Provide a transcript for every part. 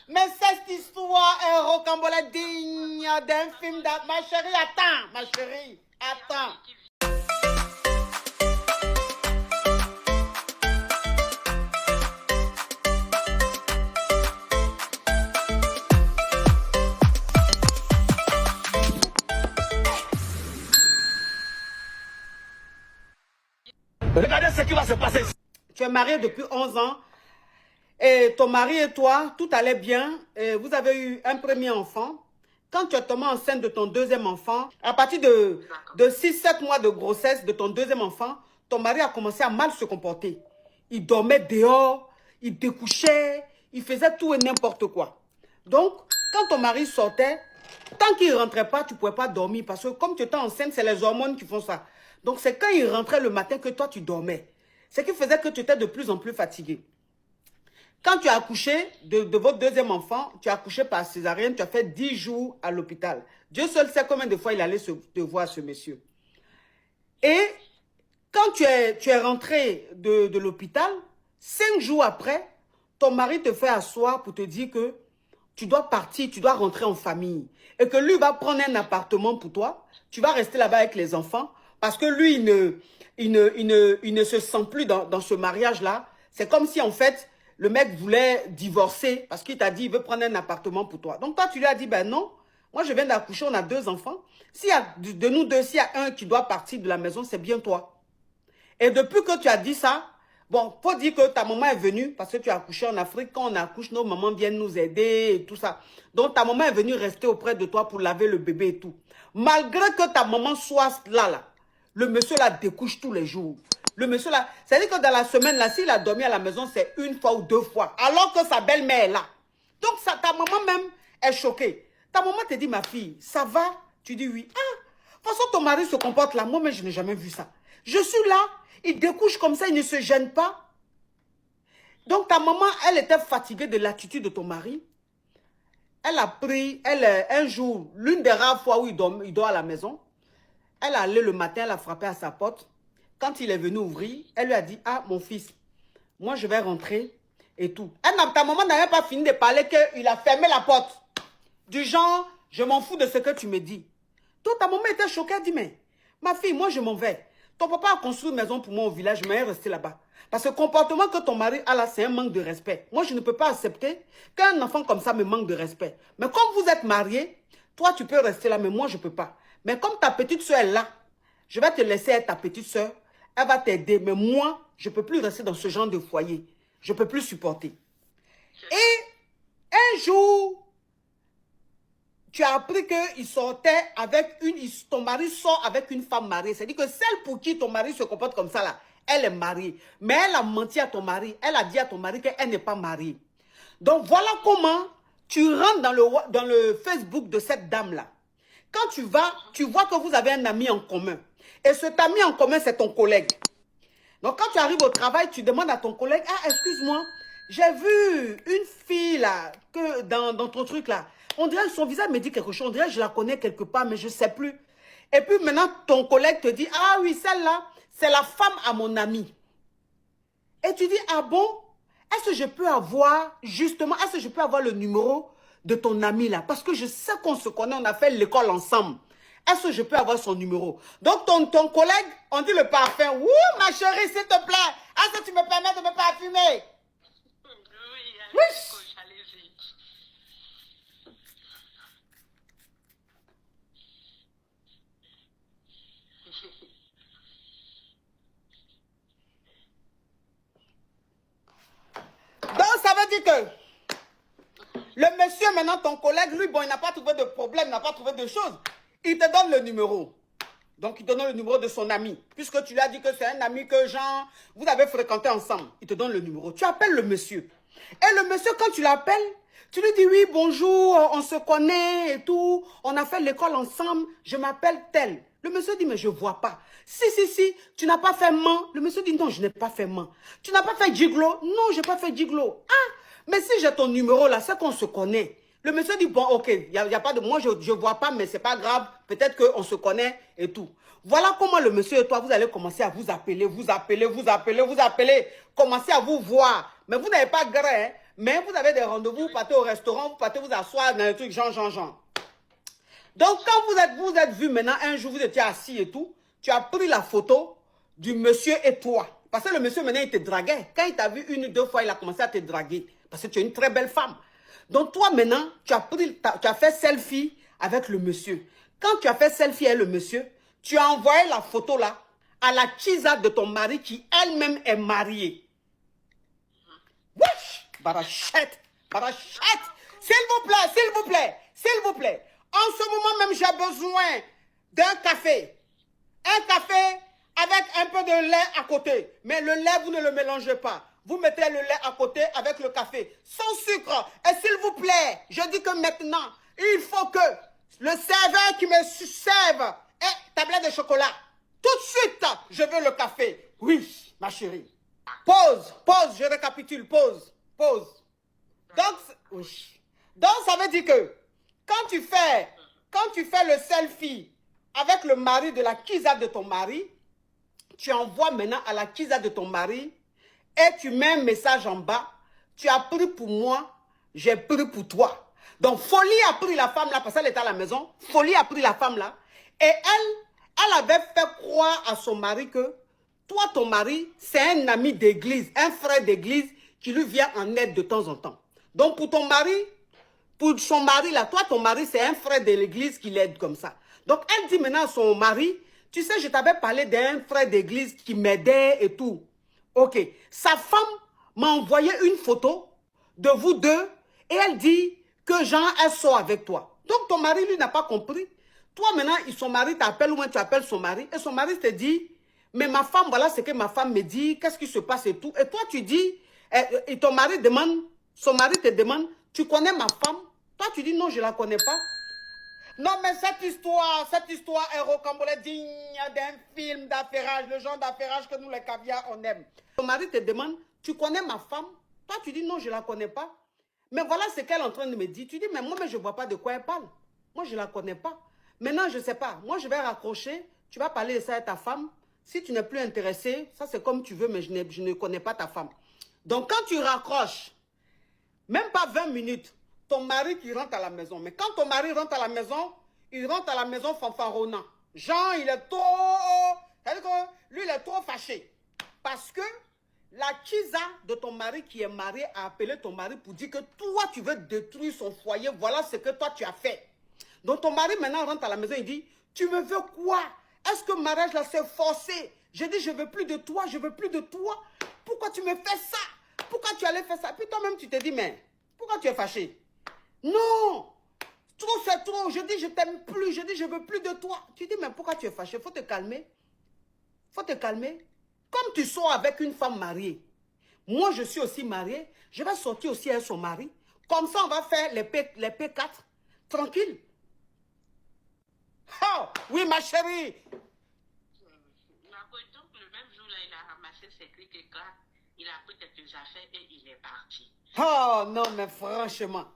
Mais cette histoire est rocambolesque digne d'un film de... Ma chérie, attends, ma chérie, attends. Regardez ce qui va se passer. Tu es marié depuis 11 ans. Et ton mari et toi, tout allait bien. Et vous avez eu un premier enfant. Quand tu es tombée enceinte de ton deuxième enfant, à partir de 6-7 mois de grossesse de ton deuxième enfant, ton mari a commencé à mal se comporter. Il dormait dehors, il découchait, il faisait tout et n'importe quoi. Donc, quand ton mari sortait, tant qu'il ne rentrait pas, tu ne pouvais pas dormir. Parce que comme tu étais enceinte, c'est les hormones qui font ça. Donc, c'est quand il rentrait le matin que toi, tu dormais. Ce qui faisait que tu étais de plus en plus fatigué. Quand tu as accouché de votre deuxième enfant, tu as accouché par césarienne, tu as fait 10 jours à l'hôpital. Dieu seul sait combien de fois il allait te voir, ce monsieur. Et quand tu es rentré de l'hôpital, 5 jours après, ton mari te fait asseoir pour te dire que tu dois partir, tu dois rentrer en famille. Et que lui va prendre un appartement pour toi. Tu vas rester là-bas avec les enfants. Parce que lui, il ne se sent plus dans ce mariage-là. C'est comme si, en fait, le mec voulait divorcer parce qu'il t'a dit qu'il veut prendre un appartement pour toi. Donc, toi, tu lui as dit, ben non, moi, je viens d'accoucher, on a 2 enfants. S'il y a de nous deux, s'il y a un qui doit partir de la maison, c'est bien toi. Et depuis que tu as dit ça, bon, faut dire que ta maman est venue parce que tu as accouché en Afrique. Quand on accouche, nos mamans viennent nous aider et tout ça. Donc, ta maman est venue rester auprès de toi pour laver le bébé et tout. Malgré que ta maman soit là, le monsieur là découche tous les jours. Le monsieur là, c'est-à-dire que dans la semaine là, s'il a dormi à la maison, c'est 1 fois ou 2 fois. Alors que sa belle-mère est là. Donc, ça, ta maman même est choquée. Ta maman te dit, ma fille, ça va? Tu dis oui. Ah, de toute façon, ton mari se comporte là. Moi, mais je n'ai jamais vu ça. Je suis là, il découche comme ça, il ne se gêne pas. Donc, ta maman, elle était fatiguée de l'attitude de ton mari. Elle a pris, un jour, l'une des rares fois où il dort à la maison, elle est allée le matin, elle a frappé à sa porte. Quand il est venu ouvrir, elle lui a dit, ah, mon fils, moi, je vais rentrer et tout. Ta maman n'avait pas fini de parler qu'il a fermé la porte. Du genre, je m'en fous de ce que tu me dis. Toi, ta maman était choquée, elle dit, mais ma fille, moi, je m'en vais. Ton papa a construit une maison pour moi au village, je vais rester là-bas. Parce que le comportement que ton mari a là, c'est un manque de respect. Moi, je ne peux pas accepter qu'un enfant comme ça me manque de respect. Mais comme vous êtes mariés, toi, tu peux rester là, mais moi, je ne peux pas. Mais comme ta petite soeur est là, je vais te laisser être ta petite soeur. Elle va t'aider. Mais moi, je ne peux plus rester dans ce genre de foyer. Je ne peux plus supporter. Et un jour, tu as appris qu'il sortait avec ton mari sort avec une femme mariée. C'est-à-dire que celle pour qui ton mari se comporte comme ça, là, elle est mariée. Mais elle a menti à ton mari. Elle a dit à ton mari qu'elle n'est pas mariée. Donc, voilà comment tu rentres dans le Facebook de cette dame-là. Quand tu vas, tu vois que vous avez un ami en commun. Et cet ami en commun, c'est ton collègue. Donc, quand tu arrives au travail, tu demandes à ton collègue, ah, excuse-moi, j'ai vu une fille là, dans ton truc là. On dirait que son visage me dit quelque chose. On dirait que je la connais quelque part, mais je ne sais plus. Et puis maintenant, ton collègue te dit, ah oui, celle-là, c'est la femme à mon ami. Et tu dis, ah bon? Est-ce que je peux avoir, justement, est-ce que je peux avoir le numéro de ton ami là? Parce que je sais qu'on se connaît, on a fait l'école ensemble. Est-ce que je peux avoir son numéro? Donc, ton collègue, on dit le parfum. Ouh, ma chérie, s'il te plaît, est-ce que tu me permets de me parfumer? Oui, allez-y. Donc, ça veut dire que le monsieur, maintenant, ton collègue, lui, bon, il n'a pas trouvé de problème, il n'a pas trouvé de choses. Il te donne le numéro. Donc, il te donne le numéro de son ami. Puisque tu lui as dit que c'est un ami que, genre, vous avez fréquenté ensemble. Il te donne le numéro. Tu appelles le monsieur. Et le monsieur, quand tu l'appelles, tu lui dis, oui, bonjour, on se connaît et tout. On a fait l'école ensemble. Je m'appelle tel. Le monsieur dit, mais je ne vois pas. Si, tu n'as pas fait main. Le monsieur dit, non, je n'ai pas fait main. Tu n'as pas fait gigolo? Non, je n'ai pas fait gigolo. Ah, mais si j'ai ton numéro là, c'est qu'on se connaît. Le monsieur dit, bon, ok, y a pas de... Moi, je ne vois pas, mais ce n'est pas grave. Peut-être qu'on se connaît et tout. Voilà comment le monsieur et toi, vous allez commencer à vous appeler. Commencer à vous voir. Mais vous n'avez pas gré, hein? Mais vous avez des rendez-vous, vous partez au restaurant, vous partez vous asseoir dans les trucs, genre. Donc, quand vous êtes vu maintenant, un jour, vous étiez assis et tout, tu as pris la photo du monsieur et toi. Parce que le monsieur, maintenant, il te draguait. Quand il t'a vu une ou deux fois, il a commencé à te draguer. Parce que tu es une très belle femme. Donc, toi, maintenant, tu as fait selfie avec le monsieur. Quand tu as fait selfie avec le monsieur, tu as envoyé la photo là à la Kisa de ton mari qui elle-même est mariée. Wesh! Barachette! S'il vous plaît. En ce moment même, j'ai besoin d'un café. Un café avec un peu de lait à côté. Mais le lait, vous ne le mélangez pas. Vous mettez le lait à côté avec le café. Sans sucre. Et s'il vous plaît, je dis que maintenant, il faut que le serveur qui me serve ait tablette de chocolat. Tout de suite, je veux le café. Oui, ma chérie. Pause, je récapitule, pause. Donc, oui. Donc, ça veut dire que quand tu fais le selfie avec le mari de la Kisa de ton mari, tu envoies maintenant à la Kisa de ton mari et tu mets un message en bas. Tu as pris pour moi, j'ai pris pour toi. Donc, Folie a pris la femme là parce qu'elle était à la maison. Folie a pris la femme là et elle avait fait croire à son mari que toi, ton mari, c'est un ami d'église, un frère d'église qui lui vient en aide de temps en temps. Donc, pour son mari là, toi, ton mari, c'est un frère de l'église qui l'aide comme ça. Donc, elle dit maintenant à son mari, tu sais, je t'avais parlé d'un frère d'église qui m'aidait et tout. Ok. Sa femme m'a envoyé une photo de vous deux et elle dit que Jean, elle sort avec toi. Donc, ton mari, lui, n'a pas compris. Toi, maintenant, son mari t'appelle ou moins tu appelles son mari et son mari te dit, mais ma femme, voilà ce que ma femme me dit, qu'est-ce qui se passe et tout. Et toi, tu dis, et ton mari demande, son mari te demande, tu connais ma femme? Toi, tu dis, non, je ne la connais pas. Non, mais cette histoire est rocambolesque, digne d'un film d'affairage, le genre d'affairage que nous, les caviars, on aime. Ton mari te demande, tu connais ma femme? Toi, tu dis, non, je ne la connais pas. Mais voilà ce qu'elle est en train de me dire. Tu dis, mais moi, je ne vois pas de quoi elle parle. Moi, je ne la connais pas. Maintenant, je ne sais pas. Moi, je vais raccrocher. Tu vas parler de ça à ta femme. Si tu n'es plus intéressé, ça, c'est comme tu veux, mais je ne connais pas ta femme. Donc, quand tu raccroches, même pas 20 minutes, ton mari qui rentre à la maison. Mais quand ton mari rentre à la maison, il rentre à la maison fanfaronnant. Jean, il est trop... C'est-à-dire que lui, il est trop fâché. Parce que la Kisa de ton mari qui est marié a appelé ton mari pour dire que toi, tu veux détruire son foyer. Voilà ce que toi, tu as fait. Donc, ton mari, maintenant, rentre à la maison, il dit, tu me veux quoi? Est-ce que le mariage, là, c'est forcé? Je dis, je veux plus de toi, je veux plus de toi. Pourquoi tu me fais ça? Pourquoi tu allais faire ça? Puis toi-même, tu te dis, mais pourquoi tu es fâché? Non, trop c'est trop. Je dis, je t'aime plus. Je dis, je veux plus de toi. Tu dis, mais pourquoi tu es fâché? Faut te calmer. Faut te calmer. Comme tu sors avec une femme mariée, moi, je suis aussi mariée. Je vais sortir aussi avec son mari. Comme ça, on va faire les P4. Tranquille. Oh, oui, ma chérie. Donc, le même jour, là, il a ramassé ses clics et clacs. Il a pris quelques affaires et il est parti. Oh, non, mais franchement.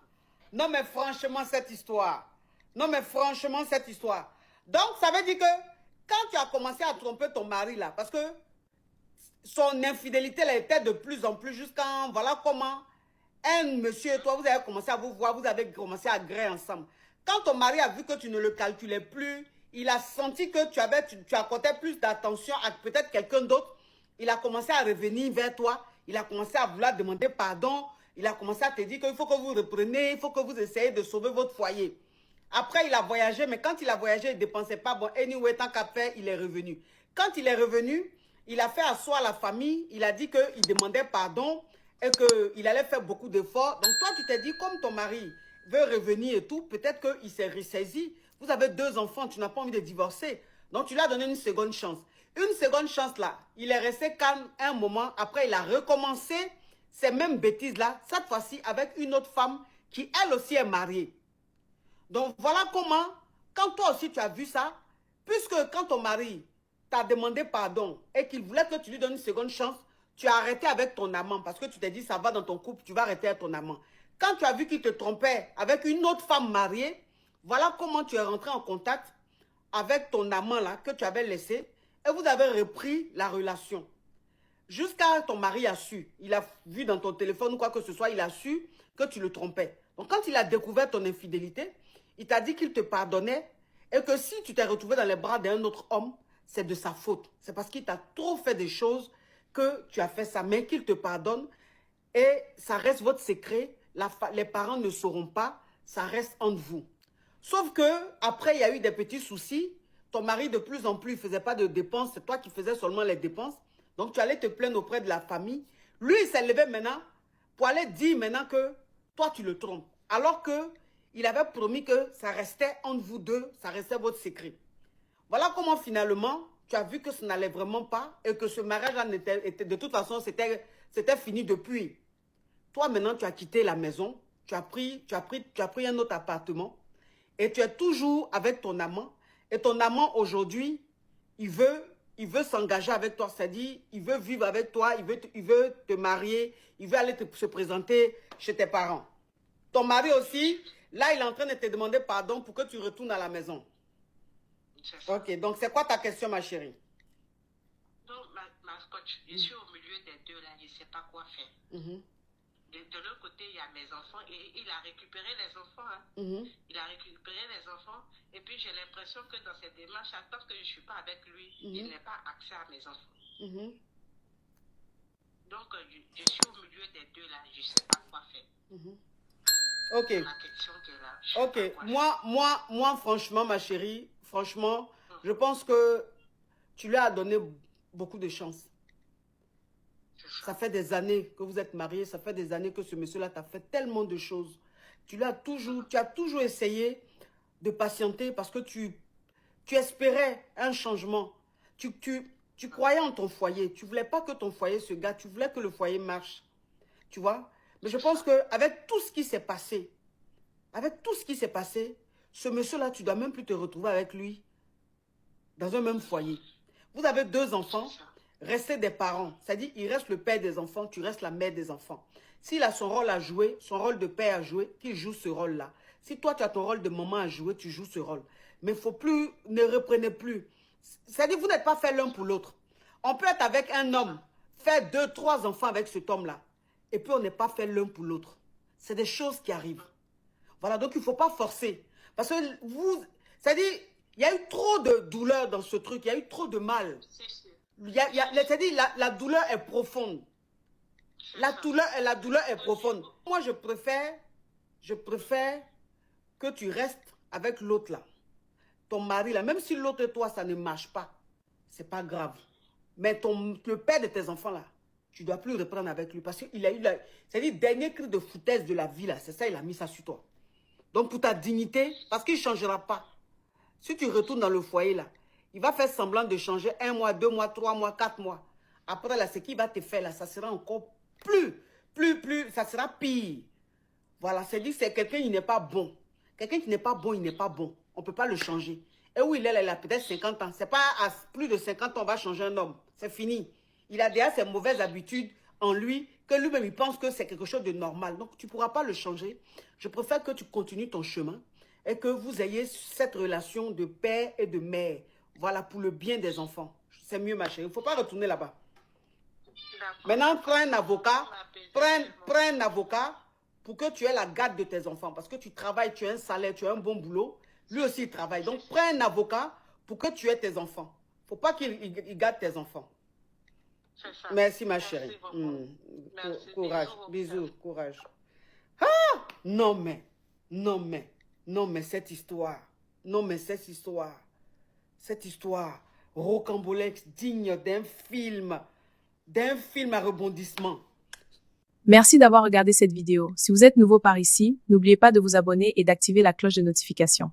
Non, mais franchement, cette histoire. Non, mais franchement, cette histoire. Donc, ça veut dire que quand tu as commencé à tromper ton mari, là, parce que son infidélité, elle était de plus en plus jusqu'à, voilà comment un monsieur et toi, vous avez commencé à vous voir, vous avez commencé à gréer ensemble. Quand ton mari a vu que tu ne le calculais plus, il a senti que tu accordais plus d'attention à peut-être quelqu'un d'autre. Il a commencé à revenir vers toi. Il a commencé à vouloir demander pardon. Il a commencé à te dire qu'il faut que vous repreniez, il faut que vous essayez de sauver votre foyer. Après, il a voyagé, mais quand il a voyagé, il ne dépensait pas. Bon, anyway, tant qu'à faire, il est revenu. Quand il est revenu, il a fait asseoir la famille. Il a dit qu'il demandait pardon et qu'il allait faire beaucoup d'efforts. Donc, toi, tu t'es dit, comme ton mari veut revenir et tout, peut-être qu'il s'est ressaisi. Vous avez 2 enfants, tu n'as pas envie de divorcer. Donc, tu lui as donné une seconde chance. Une seconde chance là, il est resté calme un moment. Après, il a recommencé ces mêmes bêtises-là, cette fois-ci avec une autre femme qui, elle aussi, est mariée. Donc, voilà comment, quand toi aussi tu as vu ça, puisque quand ton mari t'a demandé pardon et qu'il voulait que tu lui donnes une seconde chance, tu as arrêté avec ton amant parce que tu t'es dit, ça va dans ton couple, tu vas arrêter avec ton amant. Quand tu as vu qu'il te trompait avec une autre femme mariée, voilà comment tu es rentré en contact avec ton amant là, que tu avais laissé, et vous avez repris la relation. Jusqu'à ton mari a su, il a vu dans ton téléphone ou quoi que ce soit, il a su que tu le trompais. Donc quand il a découvert ton infidélité, il t'a dit qu'il te pardonnait et que si tu t'es retrouvé dans les bras d'un autre homme, c'est de sa faute. C'est parce qu'il t'a trop fait des choses que tu as fait ça, mais qu'il te pardonne et ça reste votre secret. Les parents ne sauront pas, ça reste entre vous. Sauf que après il y a eu des petits soucis. Ton mari de plus en plus ne faisait pas de dépenses, c'est toi qui faisais seulement les dépenses. Donc tu allais te plaindre auprès de la famille. Lui, il s'est levé maintenant pour aller dire maintenant que toi tu le trompes. Alors qu'il avait promis que ça restait entre vous deux, ça restait votre secret. Voilà comment finalement tu as vu que ça n'allait vraiment pas et que ce mariage-là de toute façon c'était fini depuis. Toi maintenant tu as quitté la maison, tu as pris un autre appartement et tu es toujours avec ton amant. Et ton amant aujourd'hui, il veut s'engager avec toi, c'est-à-dire il veut vivre avec toi, il veut te marier, il veut aller se présenter chez tes parents. Ton mari aussi, là il est en train de te demander pardon pour que tu retournes à la maison. Ok, donc c'est quoi ta question ma chérie? Donc ma coach, je suis au milieu des deux là, je ne sais pas quoi faire. De l'autre côté, il y a mes enfants et il a récupéré les enfants. Hein. Il a récupéré les enfants et puis j'ai l'impression que dans cette démarche, tant que je ne suis pas avec lui, il n'a pas accès à mes enfants. Donc, je suis au milieu des deux là, je ne sais pas quoi faire. Ok. La question qui est là. Ok, moi, franchement, ma chérie, franchement, je pense que tu lui as donné beaucoup de chance. Ça fait des années que vous êtes mariés, ça fait des années que ce monsieur-là t'a fait tellement de choses. Tu as toujours essayé de patienter parce que tu espérais un changement. Tu croyais en ton foyer. Tu ne voulais pas que ton foyer se gâte. Tu voulais que le foyer marche. Tu vois? Mais je pense qu'avec tout ce qui s'est passé, ce monsieur-là, tu ne dois même plus te retrouver avec lui dans un même foyer. Vous avez 2 enfants. Restez des parents, c'est-à-dire il reste le père des enfants, tu restes la mère des enfants. S'il a son rôle à jouer, son rôle de père à jouer, qu'il joue ce rôle-là. Si toi tu as ton rôle de maman à jouer, tu joues ce rôle. Mais il faut plus, ne reprenez plus. C'est-à-dire vous n'êtes pas fait l'un pour l'autre. On peut être avec un homme, faire 2, 3 enfants avec cet homme-là. Et puis on n'est pas fait l'un pour l'autre. C'est des choses qui arrivent. Voilà, donc il ne faut pas forcer. Parce que c'est-à-dire, il y a eu trop de douleur dans ce truc, il y a eu trop de mal. C'est-à-dire la douleur est profonde. La douleur est profonde. Moi, je préfère que tu restes avec l'autre là. Ton mari là, même si l'autre et toi, ça ne marche pas, c'est pas grave. Mais le père de tes enfants là, tu dois plus reprendre avec lui parce qu'il a eu c'est-à-dire dernier cri de foutaise de la vie là, c'est ça, il a mis ça sur toi. Donc pour ta dignité, parce qu'il ne changera pas. Si tu retournes dans le foyer là, il va faire semblant de changer 1 mois, 2 mois, 3 mois, 4 mois. Après, là, ce qu'il va te faire, là, ça sera encore ça sera pire. Voilà, c'est dit, c'est quelqu'un qui n'est pas bon. Quelqu'un qui n'est pas bon, il n'est pas bon. On ne peut pas le changer. Et où il est là, il a peut-être 50 ans. Ce n'est pas à plus de 50 ans, on va changer un homme. C'est fini. Il a déjà ses mauvaises habitudes en lui, que lui-même, il pense que c'est quelque chose de normal. Donc, tu ne pourras pas le changer. Je préfère que tu continues ton chemin et que vous ayez cette relation de père et de mère. Voilà, pour le bien des enfants. C'est mieux, ma chérie. Il ne faut pas retourner là-bas. Maintenant, prends un avocat. Prends un avocat pour que tu aies la garde de tes enfants. Parce que tu travailles, tu as un salaire, tu as un bon boulot. Lui aussi, il travaille. Donc, prends un avocat pour que tu aies tes enfants. Il ne faut pas qu'il garde tes enfants. Merci, ma chérie. Merci, courage. Bisous, courage. Ah! Non, mais cette histoire. Cette histoire rocambolesque, digne d'un film à rebondissement. Merci d'avoir regardé cette vidéo. Si vous êtes nouveau par ici, n'oubliez pas de vous abonner et d'activer la cloche de notification.